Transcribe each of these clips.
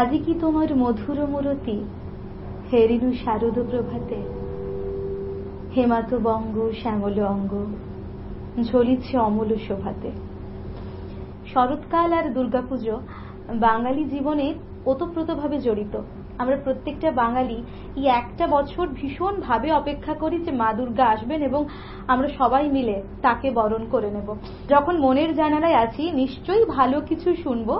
বাজে কি তোমার মধুর মূরতি, হেরিনু শারদ প্রভাতে, হেমাত বঙ্গ শ্যামল অঙ্গ, ঝলিছে অমল শোভাতে। শরৎকাল আর দুর্গাপুজো বাঙালি জীবনে ওতপ্রোতভাবে জড়িত। আমরা প্রত্যেকটা বাঙালি এই একটা বছর ভীষণ ভাবে অপেক্ষা করি যে মা দুর্গা আসবেন এবং আমরা সবাই মিলে তাকে বরণ করে নেব। যখন মনের জানালায় আছি নিশ্চয়ই ভালো কিছু শুনবো,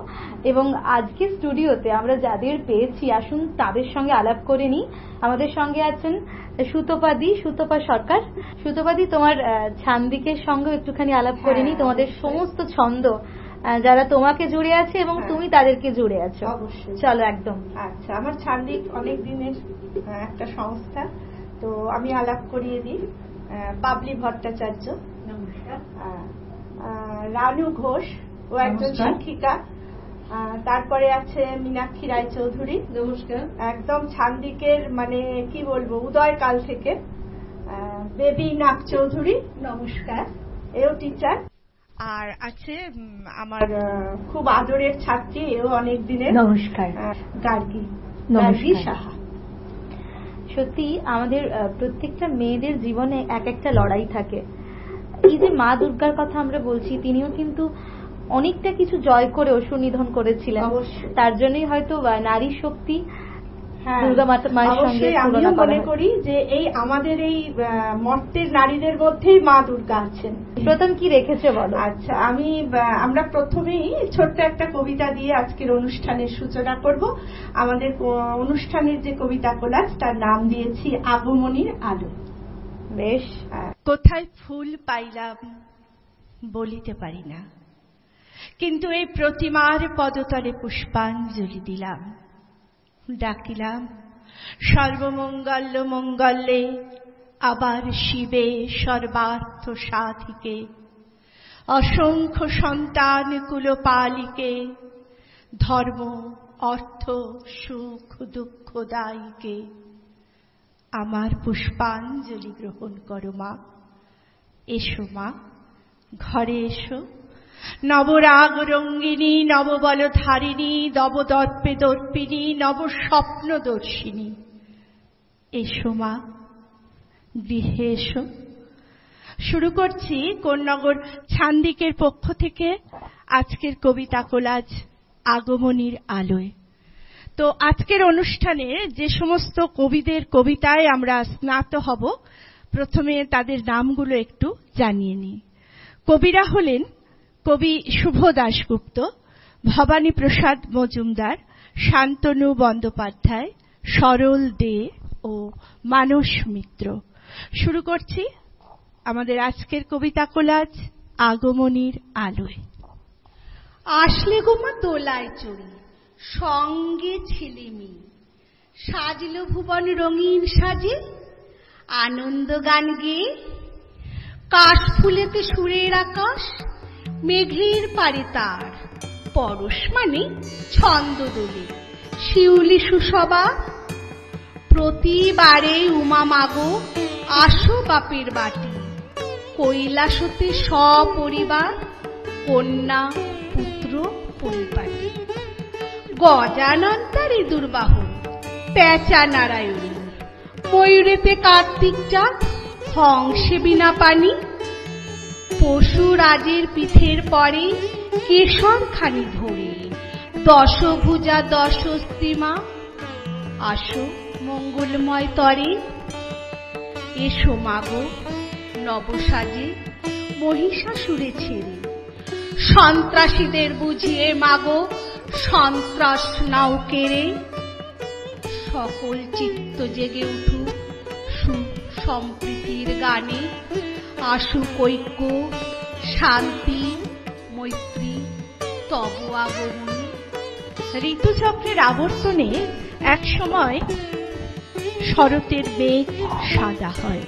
এবং আজকে স্টুডিওতে আমরা যাদের পেয়েছি আসুন তাদের সঙ্গে আলাপ করে নিই। আমাদের সঙ্গে আছেন সুতপা সরকার। সুতপাদি, তোমার ছান্দিকের সঙ্গে একটুখানি আলাপ করে নিই। তোমাদের সমস্ত ছন্দ যারা তোমাকে জুড়ে আছে এবং তুমি তাদেরকে জুড়ে আছো। অবশ্যই, চলো একদম। আচ্ছা, আমার ছান্দিক অনেক দিনের একটা সংস্থা, তো আমি আলাপ করিয়ে দিই। পাবলি ভট্টাচার্য, রানু ঘোষ, ও একজন শিক্ষিকা। তারপরে আছে মীনাক্ষী রায়চৌধুরী, নমস্কার, একদম ছান্দিকের মানে কি বলবো উদয়কাল থেকে। বেবি নাগ চৌধুরী, নমস্কার, এও টিচার। আর আছে আমার খুব আদরের ছাত্রী, এও অনেক দিনের, নমস্কার, গার্গী সাহা। সত্যি আমাদের প্রত্যেকটা মেয়েদের জীবনে এক একটা লড়াই থাকে। এই যে মা দুর্গার কথা আমরা বলছি, তিনিও কিন্তু অনেকটা কিছু জয় করে অসুর নিধন করেছিলেন। তার জন্যই হয়তো নারী শক্তি দুর্গা মায়ের সঙ্গে আমিও মনে করি যে এই আমাদের এই মর্তের নারীদের মধ্যেই মা দুর্গা আছেন। প্রথম কি রেখেছে বলো? আচ্ছা, আমরা প্রথমেই ছোট্ট একটা কবিতা দিয়ে আজকের অনুষ্ঠানের সূচনা করব। আমাদের অনুষ্ঠানের যে কবিতা কোলাজ, তার নাম দিয়েছি আগমনীর আলো। বেশ। কোথায় ফুল পাইলাম বলিতে পারি না, কিন্তু এই প্রতিমার পদতলে পুষ্পাঞ্জলি দিলাম। ডাকিলাম সর্বমঙ্গল্য মঙ্গলে, আবার শিবে সর্বার্থ সাধিকে, অসংখ্য সন্তান কুলপালিকে, ধর্ম অর্থ সুখ দুঃখ দায়ীকে। আমার পুষ্পাঞ্জলি গ্রহণ করো মা। এসো মা, ঘরে এসো, নবরাগ রঙ্গিনী, নববল ধারিণী, নবদর্পে দর্পিনী, নব স্বপ্ন দর্শিনী। এসো মা, গৃহে এসো। শুরু করছি কোন্নগর ছান্দিকের পক্ষ থেকে আজকের কবিতা কোলাজ আগমনীর আলোয়। তো আজকের অনুষ্ঠানে যে সমস্ত কবিদের কবিতায় আমরা স্নাত হব, প্রথমে তাদের নামগুলো একটু জানিয়ে নিই। কবিরা হলেন কবি শুভ দাশগুপ্ত, ভবানী প্রসাদ মজুমদার, শান্তনু বন্দ্যোপাধ্যায়, সরল দে ও মানস মিত্র। শুরু করছি আমাদের আজকের কবিতা কোলাজ আগমনীর আলোয়। আসলে গোমা দোলায় চড়ি, সঙ্গে ছিলিমি, সাজল ভুবন রঙিন সাজে, আনন্দ গান গেয়ে। কাশ ফুলেতে সুরের আকাশ, মেঘের পারে তার পরশ মানে ছন্দ দোলে, শিউলি সুসভা। প্রতিবারে উমা মাগো আসো বাপের বাটি, কৈলাসতে সপরিবার, কন্যা পুত্র পরিপাটি। গজানন তার দুর্বাহন, পেঁচা নারায়ণী, ময়ূরেতে কার্তিক চাঁদ, হংসে বিনা পানি। পশুরাজের পিঠের পরে কেশর খানি ধরে, দশভুজা দশস্তিমা। আসো মঙ্গলময় তরে, এসো মাগো নবসাজে, মহিষাসুরে ছেড়ে। সন্ত্রাসীদের বুঝিয়ে মাগো সন্ত্রাস নাও কেড়ে। সকল চিত্ত জেগে উঠুক সুখ সম্প্রীতির গানে, আসুক ঐক্য শান্তি মৈত্রী তব আগমনী। ঋতুচক্রের আবর্তনে এক সময় শরতের মেঘ সাদা হয়,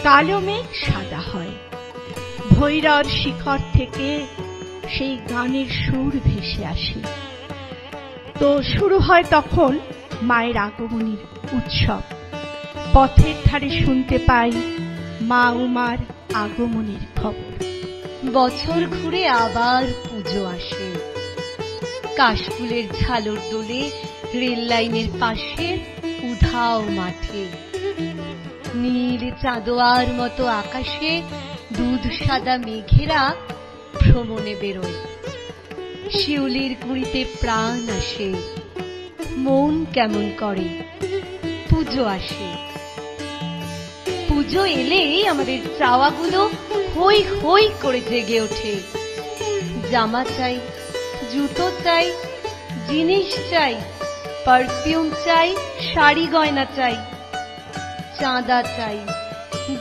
কালো মেঘ সাদা হয়। ভৈরব শিখর থেকে সেই গানের সুর ভেসে আসে। তো শুরু হয় তখন মায়ের আগমনীর উৎসব। পথের ধারে শুনতে পাই মা উমার আগমনের খবর। বছর ঘুরে আবার পুজো আসে, কাশফুলের ঝালর দোলে রেল লাইনের পাশে উধাও মাঠে, নীল চাঁদোয়ার মতো আকাশে দুধ সাদা মেঘেরা ভ্রমণে বেরোয়। শিউলির কুঁড়িতে প্রাণ আসে, মন কেমন করে, পুজো আসে। পুজো এলেই আমাদের চাওয়াগুলো হই হই করে জেগে ওঠে। জামা চাই, জুতো চাই, জিনিস চাই, পারফিউম চাই, শাড়ি গয়না চাই, চাঁদা চাই,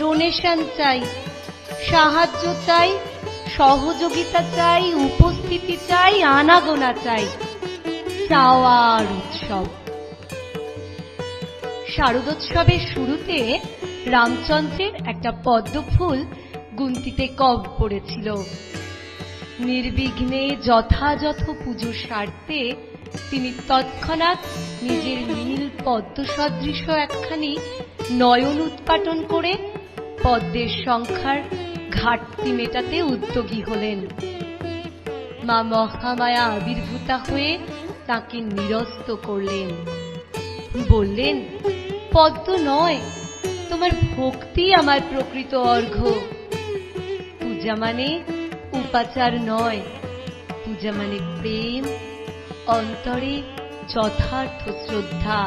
ডোনেশন চাই, সাহায্য চাই, সহযোগিতা চাই, উপস্থিতি চাই, আনাগোনা চাই। চাওয়ার উৎসব। শারদোৎসবের শুরুতে রামচন্দ্রের একটা পদ্ম ফুল গুনতিতে কব পড়েছিল। নির্বিঘ্নে যথাযথ পুজো সারতে তিনি তৎক্ষণাৎ নিজের নীল পদ্ম সদৃশ একখানি নয়ন উৎপাটন করে পদ্মের সংখ্যার ঘাটতি মেটাতে উদ্যোগী হলেন। মা মহামায়া আবির্ভূতা হয়ে তাকে নিরস্ত করলেন, বললেন, পদ্ম নয়, তোমার ভক্তি আমার প্রকৃত অর্ঘ্য। পূজা মানে উপাচার নয়, পূজা মানে প্রেম, অন্তরে যথার্থ শ্রদ্ধা।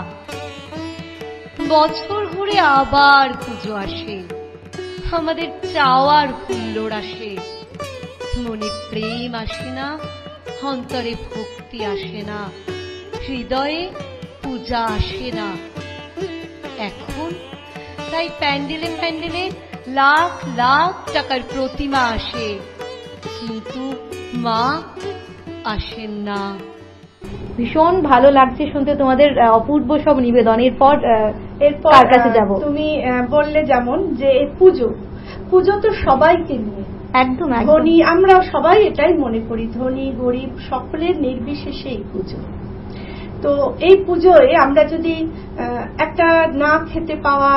বছর ঘুরে আবার পুজো আসে, আমাদের চাওয়ার হুল্লোড় আসে, মনে প্রেম আসে না, অন্তরে ভক্তি আসে না, হৃদয়ে পূজা আসে না। এখন তাই প্যান্ডেলে প্যান্ডেলে লাখ লাখ টাকার প্রতিমা আসে, কিন্তু মা আসেন না। ভীষণ ভালো লাগছে শুনতে তোমাদের অপূর্ব সব নিবেদন। এরপর কার কাছে যাব? তুমি বললে যেমন যে পুজো, পুজো তো সবাইকে নিয়ে, একদম ধনী, আমরা সবাই এটাই মনে করি, ধনী গরিব সকলের নির্বিশেষে এই পুজো। তো এই পুজোয় আমরা যদি একটা না খেতে পাওয়া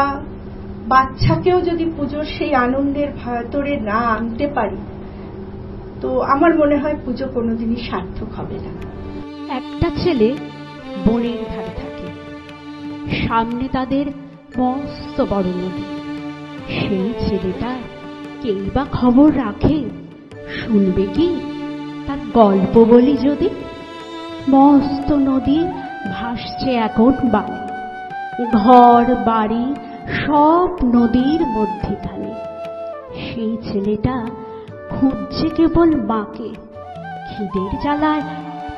বাচ্চাকেও যদি পুজোর সেই আনন্দের ভেতরে না আনতে পারি, তো আমার মনে হয় পুজো কোনোদিনই সার্থক হবে না। একটা ছেলে বনের ধারে থাকে, সামনে তাদের মস্ত বড় নদী। সেই ছেলেটা কেই বা খবর রাখে, শুনবে কি? তার গল্প বলি যদি। মস্ত নদী ভাসছে এখন বানে, ঘর বাড়ি সব নদীর মধ্যিখানে। সেই ছেলেটা খুঁজছে কেবল মাকে, খিদের জ্বালায়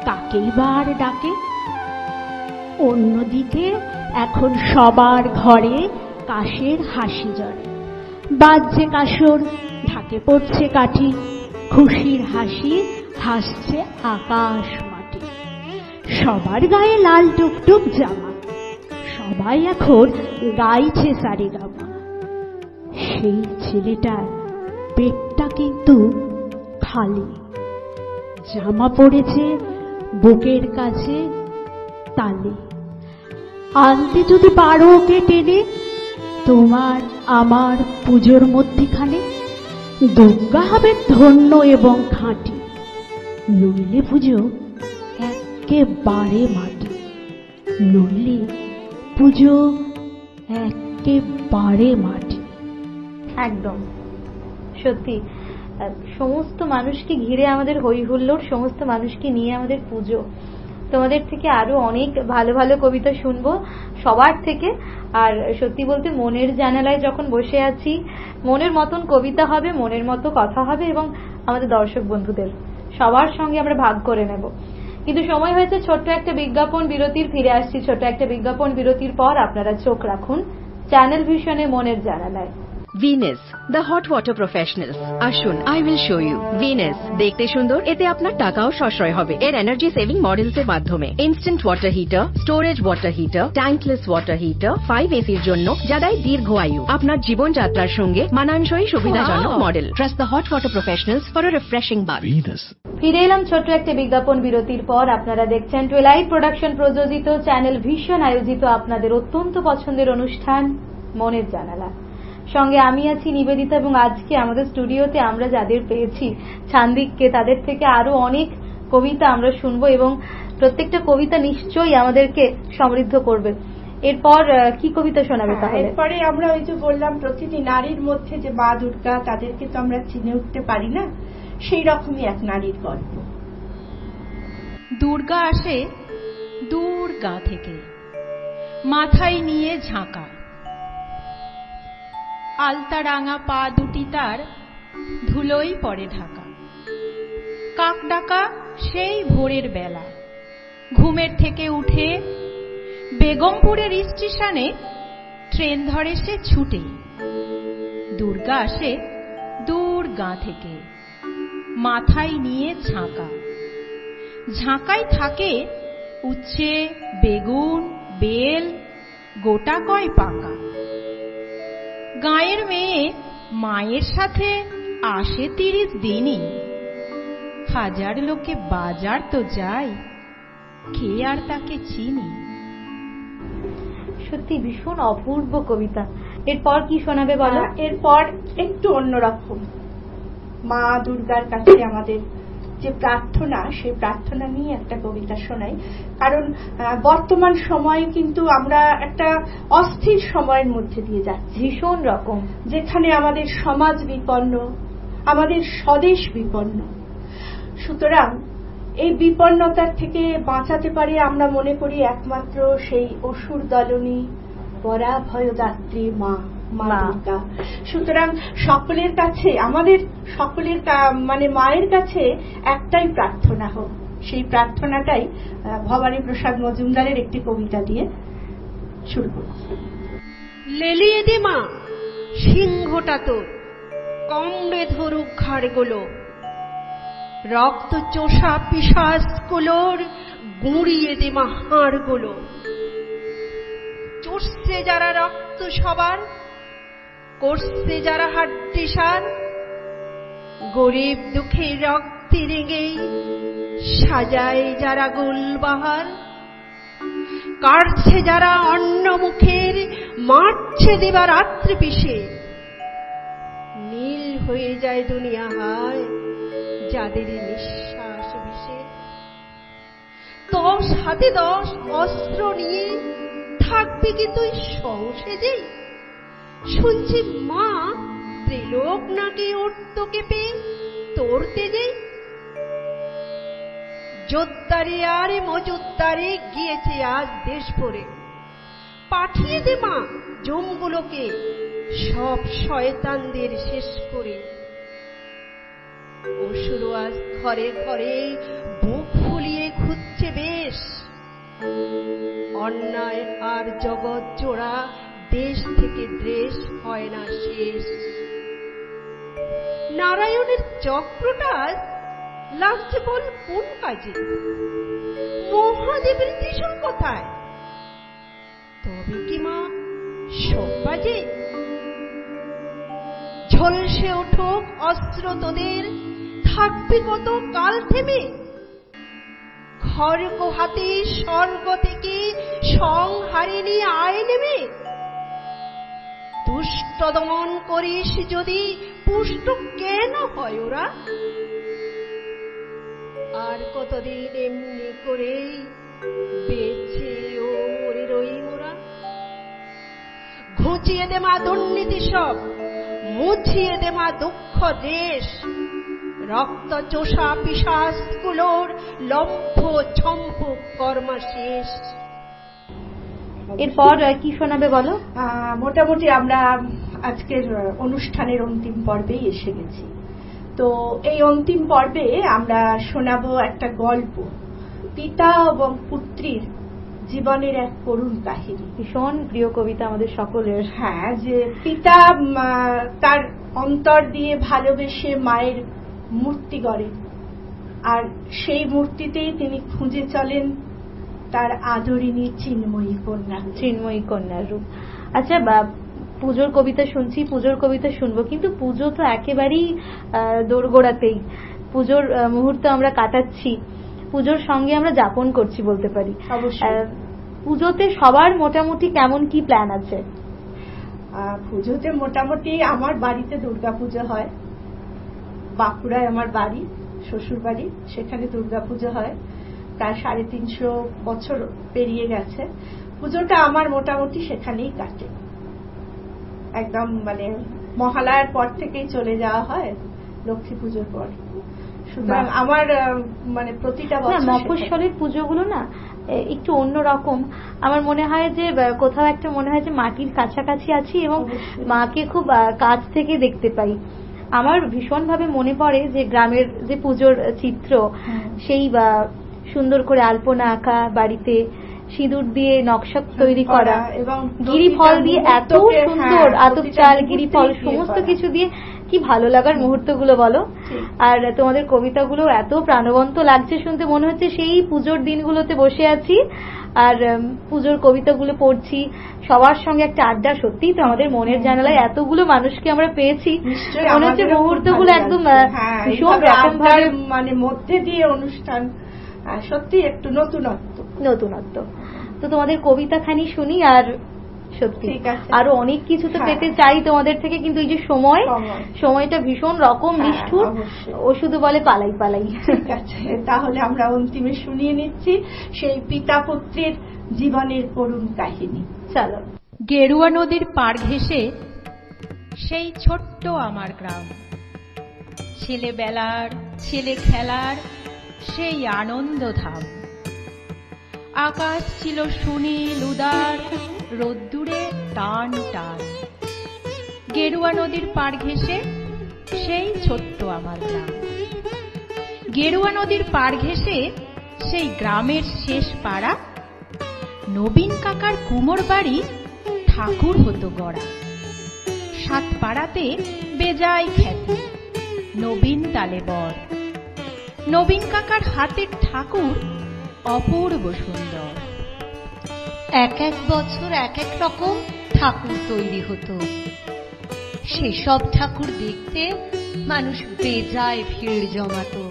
কাকেই বা আর ডাকে। অন্যদিকে এখন সবার ঘরে কাশের হাসি জড়ে, বাজছে কাসর, ঢাকে পড়ছে কাঠি, খুশির হাসি হাসছে আকাশ মাটি। সবার গায়ে লাল টুকটুক জামা, সবাই এখন গাইছে সারেগামা। সেই ছেলেটার পেটটা কিন্তু খালি, জামা পড়েছে বুকের কাছে তালে। আনতে যদি পারো ওকে টেনে তোমার আমার পুজোর মধ্যিখানে, দুর্গা হবে ধন্য এবং খাঁটি, নইলে পুজো একেবারে মাটি, নইলে পুজো একেবারে মাটি। একদম সত্যি, সমস্ত মানুষকে ঘিরে আমাদের হই হুল্লোড়, সমস্ত মানুষকে নিয়ে আমাদের পুজো। তোমাদের থেকে আরো অনেক ভালো ভালো কবিতা শুনবো সবার থেকে। আর সত্যি বলতে মনের জানালায় যখন বসে আছি, মনের মতন কবিতা হবে, মনের মতো কথা হবে, এবং আমাদের দর্শক বন্ধুদের সবার সঙ্গে আমরা ভাগ করে নেব। কিন্তু সময় হয়েছে ছোট্ট একটা বিজ্ঞাপন বিরতির। ফিরে আসছি ছোট্ট একটা বিজ্ঞাপন বিরতির পর। আপনারা চোখ রাখুন চ্যানেল ভিশনে মনের জানালায়। Venus the hot water professionals. আসুন, I will show you. Venus দেখতে সুন্দর, এতে আপনার টাকাও সাশ্রয় হবে। এর এনার্জি সেভিং মডেলস এর মাধ্যমে instant water heater, storage water heater, tankless water heater, 5 এসির জন্য যা দেয় দীর্ঘ আয়ু। আপনার জীবনযাত্রার সঙ্গে মানানসই সুবিধাজনক model. Trust the hot water professionals for a refreshing bath. ফিরে এলাম ছোট্ট একটা বিজ্ঞাপন বিরতির পর। আপনারা দেখছেন টুয়েলাইট প্রোডাকশন প্রযোজিত, চ্যানেল ভিশন আয়োজিত আপনাদের অত্যন্ত পছন্দের অনুষ্ঠান মনের জানালা। সঙ্গে আমি আছি নিবেদিতা, এবং আজকে আমাদের স্টুডিওতে আমরা যাদের পেয়েছি ছান্দিককে, তাদের থেকে আরো অনেক কবিতা আমরা শুনবো। এবং প্রত্যেকটা কবিতা নিশ্চয়ই আমাদেরকে সমৃদ্ধ করবে। এরপর কি কবিতা শোনাবে তাহলে? এরপরে আমরা ওই যে বললাম প্রতিটি নারীর মধ্যে যে মা দুর্গা, তাদেরকে তো আমরা চিনে উঠতে পারি না, সেই রকমই এক নারীর গল্প। দুর্গা আসে দূর গা থেকে, মাথায় নিয়ে ঝাঁকা, আলতা রাঙা পা দুটি তার ধুলোই পড়ে ঢাকা। কাক ডাকা সেই ভোরের বেলা, ঘুমের থেকে উঠে বেগমপুরের স্টেশনে ট্রেন ধরে সে ছুটে। দুর্গা আসে দূর গা থেকে, মাথায় নিয়ে ঝাঁকা, ঝাঁকায় থাকে উচ্ছে, বেগুন, বেল, গোটা কয় পাকা। গাঁয়ের মেয়ে মায়ের সাথে আসে 30 দিনই, হাজার লোকে বাজার তো যায়, কে আর তাকে চিনি। সত্যি ভীষণ অপূর্ব কবিতা। এরপর কি শোনাবে বলো? এরপর একটু অন্যরকম, মা দুর্গার কাছে আমাদের যে প্রার্থনা, সেই প্রার্থনা নিয়ে একটা কবিতা শোনাই। কারণ বর্তমান সময়ে কিন্তু আমরা একটা অস্থির সময়ের মধ্যে দিয়ে যাচ্ছি, ভীষণ রকম, যেখানে আমাদের সমাজ বিপন্ন, আমাদের স্বদেশ বিপন্ন। সুতরাং এই বিপন্নতার থেকে বাঁচাতে পারে আমরা মনে করি একমাত্র সেই অসুর দলনী পরাভয়দাত্রী মা দুর্গা। সুতরাং সকলের কাছে, আমাদের সকলের মানে মায়ের কাছে একটাই প্রার্থনা হোক, সেই প্রার্থনাটাই ভবানী প্রসাদ মজুমদারের একটি কবিতা দিয়ে শুরু করছি। লেলিয়ে দে মা সিংহটা তোর, কমরে ধরুক ঘাড়গুলো, রক্ত চোষা পিশাচগুলোর গুঁড়িয়ে দে মা হাড়গুলো। চষছে যারা রক্ত সবার, করছে যারা হাড্ডি সার, গরিব দুঃখে রক্তে রেঙেই সাজায় যারা গুলবাহার, কাটছে যারা অন্ন মুখের, মারছে দিবা রাত্রি পিষে, নীল হয়ে যায় দুনিয়া হায় যাদের নিঃশ্বাস বিষে। 10 হাতে 10 অস্ত্র নিয়ে থাকবি কি তুই সংসেজে? শুনছি মা ত্রিলোক নাকি উঠতো কেঁপে তোর তেজে। যোদ্ধারে আর মজুদ্দারে গিয়েছে আজ দেশ ভরে, পাঠিয়ে দে মা জমগুলোকে সব শয়তানদের শেষ করে। অসুর আজ ঘরে ঘরে বুক ফুলিয়ে খুঁজছে বেশ, অন্যায় আর জগৎ জোড়া দেশ থেকে দেশ হয় না শেষ। নারায়ণের চক্রটা লাগছে বল কোন কাজে? মহাদেবের ত্রিশূল কোথায়? তবে কি মা সব বাজে? ঝলসে উঠুক অস্ত্র তোদের, থাকবি কত কাল থেমে? খড়গ হাতে স্বর্গ থেকে সংহারিণী আয় নেমে। দুষ্ট দমন করিস যদি, পুষ্ট কেন হয় ওরা? আর কতদিন এমনি করেই বেঁচে ও মরে রই মোরা? ঘুচিয়ে দে মা দুর্নীতি সব, মুছিয়ে দে মা দুঃখ দেশ, রক্ত চোষা পিশাচগুলোর লম্ফ ঝম্প কর্মা শেষ। এরপর কি শোনাবে বলো? মোটামুটি আমরা আজকের অনুষ্ঠানের অন্তিম পর্বেই এসে গেছি। তো এই অন্তিম পর্বে আমরা শোনাবো একটা গল্প, পিতা এবং পুত্রীর জীবনের এক করুণ কাহিনী। ভীষণ প্রিয় কবিতা আমাদের সকলের। হ্যাঁ, যে পিতা তার অন্তর দিয়ে ভালোবেসে মায়ের মূর্তি গড়েন, আর সেই মূর্তিতেই তিনি খুঁজে চলেন তার আদরিণী চিন্ময়ী কন্যার রূপ। আচ্ছা, পুজোর কবিতা শুনছি, পুজোর কবিতা শুনবো, কিন্তু পুজো তো একেবারেই দোরগোড়াতেই, পুজোর মুহূর্ত আমরা কাটাচ্ছি, পুজোর সঙ্গে আমরা যাপন করছি বলতে পারি। পুজোতে সবার মোটামুটি কেমন কি প্ল্যান আছে? পুজোতে মোটামুটি আমার বাড়িতে দুর্গাপুজো হয়, বাঁকুড়ায় আমার বাড়ি, শ্বশুর বাড়ি, সেখানে দুর্গাপুজো হয়। প্রায় 350 বছর পেরিয়ে গেছে। পুজোটা আমার মোটামুটি সেখানেই কাটে, একদম মানে মহালয়ার পর থেকেই চলে যাওয়া হয় লক্ষ্মী পুজোর পর। সুতরাং আমার মানে প্রতিটা বছর মফস্বলের পুজোগুলো না একটু অন্যরকম। আমার মনে হয় যে কোথাও একটা মনে হয় যে মাটির কাছাকাছি আছি এবং মাকে খুব কাছ থেকে দেখতে পাই। আমার ভীষণভাবে মনে পড়ে যে গ্রামের যে পুজোর চিত্র, সেই সুন্দর করে আলপনা আঁকা, বাড়িতে সিঁদুর দিয়ে নকশা তৈরি করা এবং গিরিফল দিয়ে এত সুন্দর আতপ চাল, গিরিফল সমস্ত কিছু দিয়ে কি ভালো লাগার মুহূর্তগুলো বলো। আর তোমাদের কবিতাগুলো এত প্রাণবন্ত লাগছে শুনতে, মনে হচ্ছে সেই পুজোর দিনগুলোতে বসে আছি আর পুজোর কবিতাগুলো পড়ছি, সবার সঙ্গে একটা আড্ডা। সত্যিই তো আমাদের মনের জানালায় এতগুলো মানুষকে আমরা পেয়েছি, মনে হচ্ছে মুহূর্তগুলো একদম ভীষণ রকম ভাবে মানে মধ্যে দিয়ে অনুষ্ঠান সত্যি একটু নতুনত্ব। তো তোমাদের কবিতা খানি শুনি, আর সত্যি আরো অনেক কিছু তো পেতে চাই তোমাদের থেকে, কিন্তু এই যে সময়টা ভীষণ রকম নিষ্ঠুর, ও শুধু বলে পালাই পালাই। ঠিক আছে, তাহলে আমরা অন্তিমে শুনিয়ে নিচ্ছি সেই পিতা পুত্রের জীবনের করুণ কাহিনী। চলো। গেরুয়া নদীর পাড় ঘেঁষে সেই ছোট্ট আমার গ্রাম, ছেলেবেলার ছেলে খেলার সেই আনন্দধাম। আকাশ ছিল সুনীল উদার, রোদ্দুরে টান টান। গেরুয়া নদীর পাড় ঘেঁষে সেই ছোট্ট আমার গ্রাম। গেরুয়া নদীর পাড় ঘেঁষে সেই গ্রামের শেষ পাড়া, নবীন কাকার কুমোর বাড়ি ঠাকুর হতো গড়া। 7 পাড়াতে বেজায় খ্যাতি, নবীন তালে বর। নবীন কাকার হাতের ঠাকুর অপূর্ব সুন্দর। এক এক বছর এক এক রকম ঠাকুর তৈরি হতো। সেসব ঠাকুর দেখতে মানুষ বেজায় ভিড় জমাতো।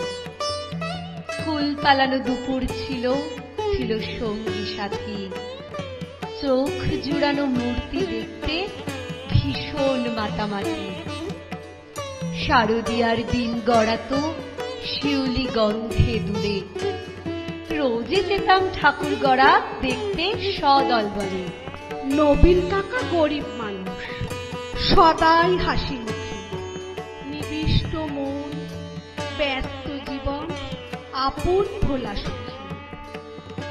ফুল পালানো দুপুর ছিল সঙ্গী সাথী। চোখ জুড়ানো মূর্তি দেখতে ভীষণ মাতামাতি। শারদীয়ার দিন গড়াতো শিউলি গন্ধে দূরে। রোজে যেতাম ঠাকুর গড়া দেখতে সদল বলে। নবীন কাকা গরিব মানুষ, সদাই হাসি মুখে, নিবিষ্ট মন, ব্যস্ত জীবন, আপন ভোলা সুখী।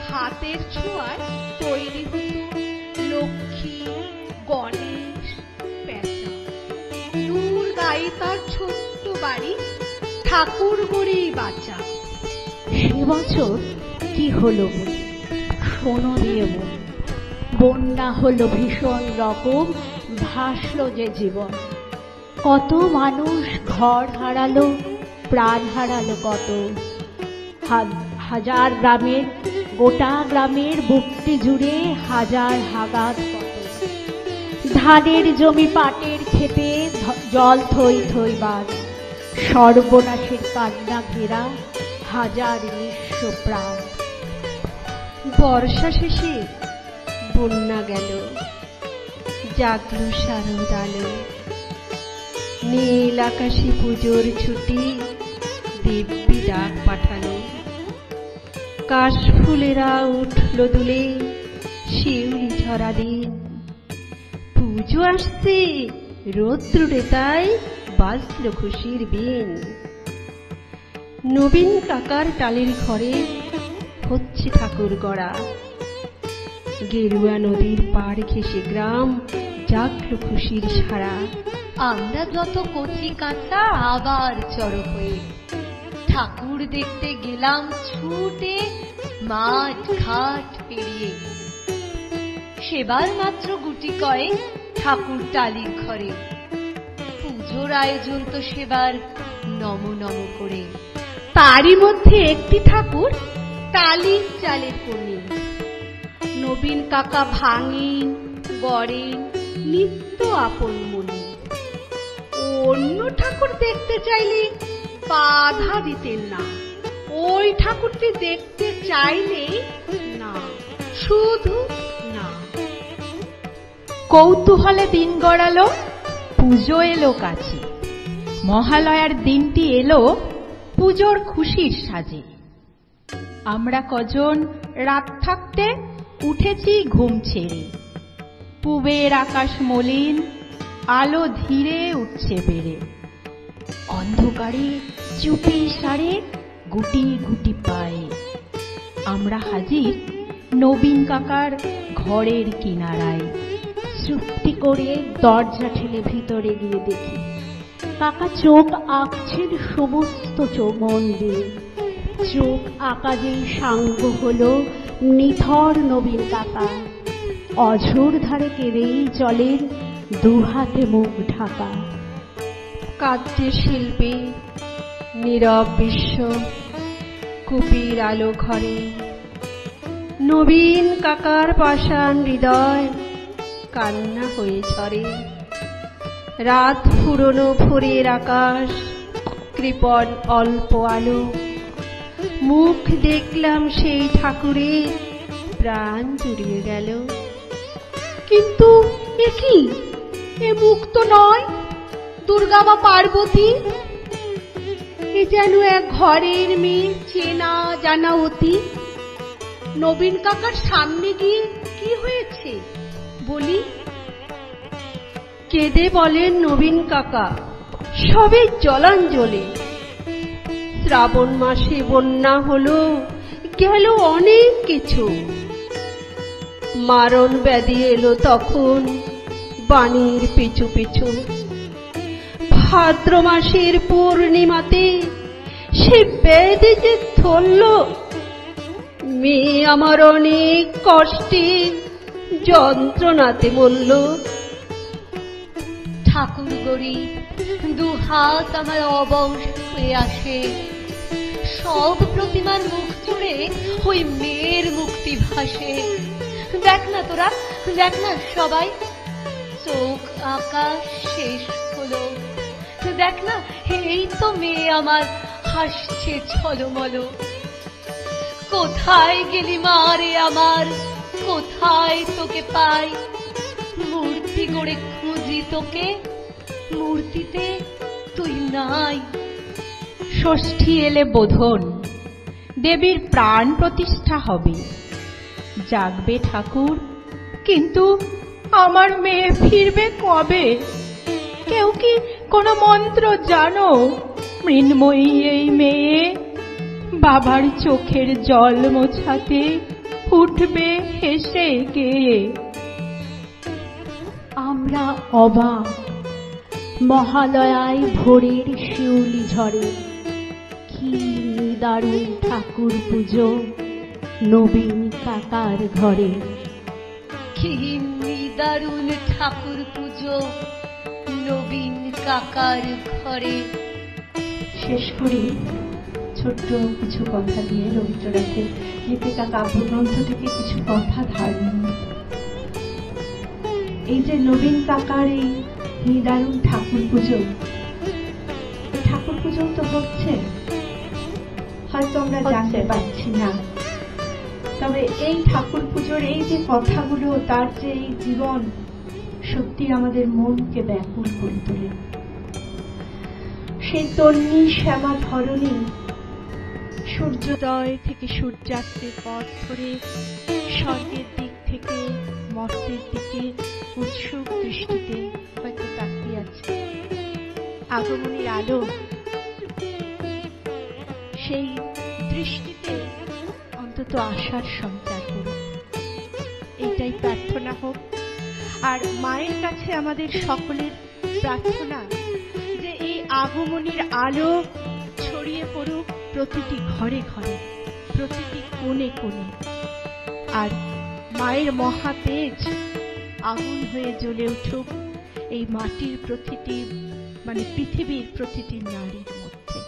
হাতের ছোঁয়ায় তৈরি হতো লক্ষ্মী, গণেশ, পেঁচা। দূর গায়ে তার ছোট্ট বাড়ি, ঠাকুর গড়েই বাঁচা। এবছর কি হলো শোনো দিয়ে বোন, বন্যা হলো ভীষণ রকম, ভাসলো যে জীবন। কত মানুষ ঘর হারালো, প্রাণ হারালো কত। হাজার গ্রামের, গোটা গ্রামের বুকটি জুড়ে হাজার হাগাত কত। ধানের জমি পাটের ক্ষেতে জল থই থই বাদ, সর্বনাশের কান্না ঘেরা হাজার নিঃস্ব প্রাণ। বর্ষা শেষে বন্যা গেল, জাগলো শারদ আলো। নীল আকাশে পুজোর ছুটি, দিব্যি ডাক পাঠালো। কাশফুলেরা উঠল দুলে, শিউলি ঝরা দিন। পুজো আসছে রৌদ্রে, তাই বাজলো খুশির বিন। নবীন কাকার টালির ঘরে হচ্ছে ঠাকুর গড়া। গেরুয়া নদীর পাড় ঘেঁষে গ্রাম, জাগলো খুশির সারা। আমরা যত কচি কাঁচা আবার জড়ো হয়ে ঠাকুর দেখতে গেলাম ছুটে মাঠ ঘাট পেরিয়ে। সেবার মাত্র গুটি কয়েক ঠাকুর টালির ঘরে। পুজোর আয়োজন তো সেবার নম নম করে। তারই মধ্যে একটি ঠাকুর টালির চালের কোণে। নবীন কাকা ভাঙেন, গড়েন নিত্য আপন মনে। অন্য ঠাকুর দেখতে চাইলে বাধা দিতেন না, ওই ঠাকুরটি দেখতে চাইলে না, শুধু না। কৌতূহলে দিন গড়ালো, পুজো এলো কাছে। মহালয়ার দিনটি এলো পুজোর খুশির সাজে। আমরা কজন রাত থাকতে উঠেছি ঘুম ছেড়ে। পূবের আকাশ মলিন, আলো ধীরে উঠছে বেড়ে। অন্ধকারে চুপি সারে গুটি গুটি পায়ে আমরা হাজির নবীন কাকার ঘরের কিনারায়। চুপটি করে দরজা ঠেলে ভিতরে গিয়ে দেখি কাকা চোখ আঁকছেন সমস্ত মন দিয়ে। চোখ আঁকা যেই সাঙ্গ হলো নিথর নবীন কাকা, অঝোর ধারে কেঁদেই চলেন দুহাতে মুখ ঢাকা। কাঁদছে শিল্পী নীরব বিশ্ব কুপির আলো ঘরে। নবীন কাকার পাষাণ হৃদয় কান্না হয়ে ঝরে। রাত ফুরনো ভোরের আকাশ কৃপণ অল্প আলো। মুখ দেখলাম সেই ঠাকুরের, প্রাণ জুড়িয়ে গেল। কিন্তু এ কি, এ মুখ তো নয় দুর্গা বা পার্বতী, এ যেন এক ঘরের মেয়ে, চেনা জানা অতি। নবীন কাকার সামনে গিয়ে কি হয়েছে বলি? কেঁদে বলেন নবীন কাকা সবে জলাঞ্জলে। শ্রাবণ মাসে বন্যা হলো, গেল অনেক কিছু। মারণ ব্যাধি এলো তখন বাণীর পিছু পিছু। ভাদ্র মাসের পূর্ণিমাতে সে ব্যাধি যে ধরল, মেয়ে আমার অনেক কষ্টে যন্ত্রণাতে মরল। ঠাকুর গড়ি দুহাত আমার অবশ হয়ে আসে, সব প্রতিমার মুখ জুড়ে ওই মেয়ের মুক্তি ভাসে। দেখ না তোরা, দেখ না সবাই, চোখ আকাশ শেষ হলো। দেখ না, এই তো মেয়ে আমার হাসছে ছলমল। কোথায় গেলি মারে আমার, কোথায় তোকে পাই? মূর্তি গড়ে খুঁজি তোকে, মূর্তিতে তুই নাই। ষষ্ঠী এলে বোধন, দেবীর প্রাণ প্রতিষ্ঠা হবে। জাগবে ঠাকুর, কিন্তু আমার মেয়ে ফিরবে কবে? কেউ কি কোনো মন্ত্র জানো? মৃন্ময়ী এই মেয়ে বাবার চোখের জল মোছাতে উঠবে হেসে গেয়ে। আমরা অবাক, মহালয়ায় ভোরের শিউলি ঝরে। কি নিদারুণ ঠাকুর পুজো নবীন কাকার ঘরে। কি নিদারুণ ঠাকুর পুজো নবীন কাকার ঘরে। শেষ করি ছোট্ট কিছু কথা দিয়ে রবীন্দ্রনাথের গীতিকা কাব্যগ্রন্থ থেকে কিছু কথা ধারণ। এই যে নবীন কাকার এই নিদারুণ ঠাকুর পুজো, এই ঠাকুর পুজো তো হচ্ছে, হয়তো আমরা জানতে পারছি না, তবে এই ঠাকুর পুজোর এই যে কথাগুলো, তার যে এই জীবন, সত্যি আমাদের মনকে ব্যাকুল করে তোলে। সেই তন্নি শ্যামা ধরণী সূর্যোদয় থেকে সূর্যাস্তের পথ ধরে স্বর্গের দিক থেকে মর্তের দিকে উৎসুক দৃষ্টিতে হয়তো তাকিয়ে আছে। আগমনের আলো সেই দৃষ্টিতে অন্তত আশার সঞ্চার করুক, এইটাই প্রার্থনা হোক। আর মায়ের কাছে আমাদের সকলের প্রার্থনা যে এই আগমনের আলো ছড়িয়ে পড়ুক প্রতিটি ঘরে ঘরে, প্রতিটি কোণে কোণে। আর মায়ের মহাতেজ আগুন হয়ে জ্বলে উঠুক এই মাটির প্রতিটি, মানে পৃথিবীর প্রতিটি নারীর মধ্যে।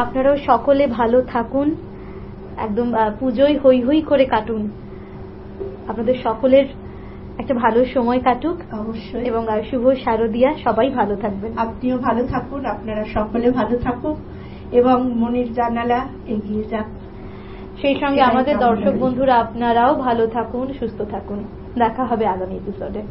আপনারাও সকলে ভালো থাকুন, একদম পুজোয় হই হই করে কাটুন। আপনাদের সকলের একটা ভালো সময় কাটুক অবশ্যই, এবং শুভ শারদিয়া। সবাই ভালো থাকবেন। আপনিও ভালো থাকুন, আপনারা সকলে ভালো থাকুক এবং মনের জানালা এগিয়ে যাক। সেই সঙ্গে আমাদের দর্শক বন্ধুরা আপনারাও ভালো থাকুন, সুস্থ থাকুন। দেখা হবে আগামী এপিসোডে।